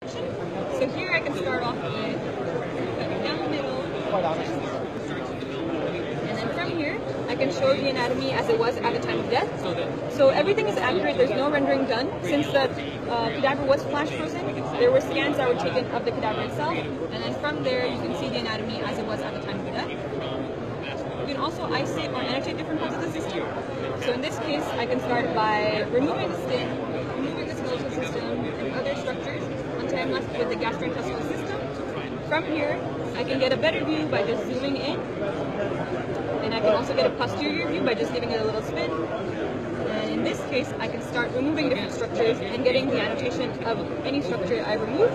So here I can start off with cutting down the middle. And then from here, I can show the anatomy as it was at the time of death. So everything is accurate, there's no rendering done. Since the cadaver was flash frozen, there were scans that were taken of the cadaver itself. And then from there, you can see the anatomy as it was at the time of death. You can also isolate or annotate different parts of the system. So in this case, I can start by removing the skin, removing the skeletal system, and other structures until I'm left with the gastrointestinal system. From here, I can get a better view by just zooming in. And I can also get a posterior view by just giving it a little spin. And in this case, I can start removing different structures and getting the annotation of any structure I removed.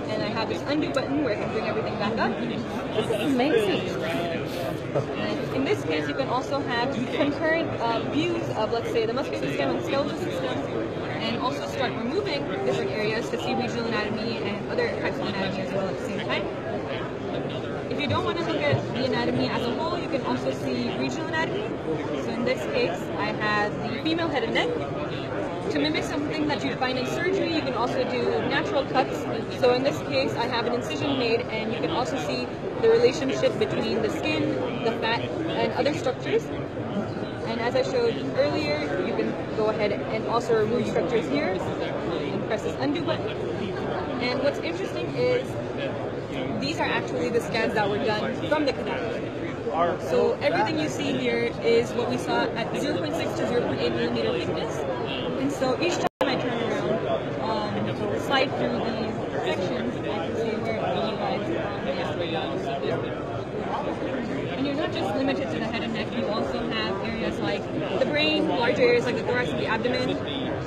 And I have this undo button where I can bring everything back up. This is amazing. And in this case, you can also have concurrent views of, let's say, the muscular system and skeletal system, and also start removing different areas to see regional anatomy and other types of anatomy as well at the same time. If you don't want to look at the anatomy as a whole, you can also see regional anatomy. So in this case, I have the female head and neck. To mimic something that you'd find in surgery, you can also do natural cuts. So in this case, I have an incision made, and you can also see the relationship between the skin, the fat, and other structures. And as I showed earlier, you can go ahead and also remove structures here and press this undo button. And what's interesting is these are actually the scans that were done from the cadaver. So everything you see here is what we saw at 0.6 to 0.8 millimeter thickness. And so each time I turn around, slide through these sections, I can see where it lies on the And you're not just limited to the head and neck, you also have areas like the brain, large areas like the thorax and the abdomen,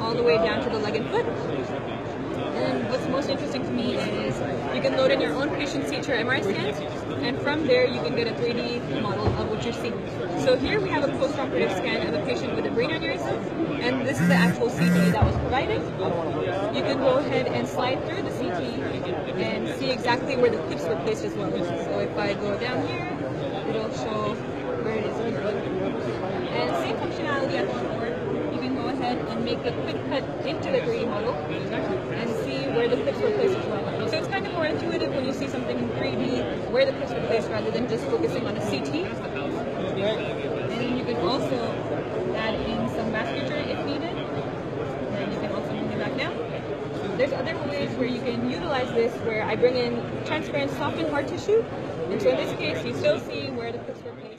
all the way down to the leg and foot. And what's most interesting to me is you can load in your own patient CT or MRI scans, and from there you can get a 3D model of what you're seeing. So here we have a post-operative scan of a patient with a brain aneurysm, and this is the actual CT that was provided. You can go ahead and slide through the CT and see exactly where the clips were placed as well. So if I go down here, it'll show where it is. And same functionality as before. You can go ahead and make a quick cut into the 3D model and see where the clips were placed as well. So it's kind of more intuitive when you see something in 3D, where the clips were placed rather than just focusing on a CT. And you can also add in some vasculature if needed. And you can also bring it back down. There's other ways where you can utilize this where I bring in transparent, soft, and hard tissue. And so in this case, you still see where the clips were placed.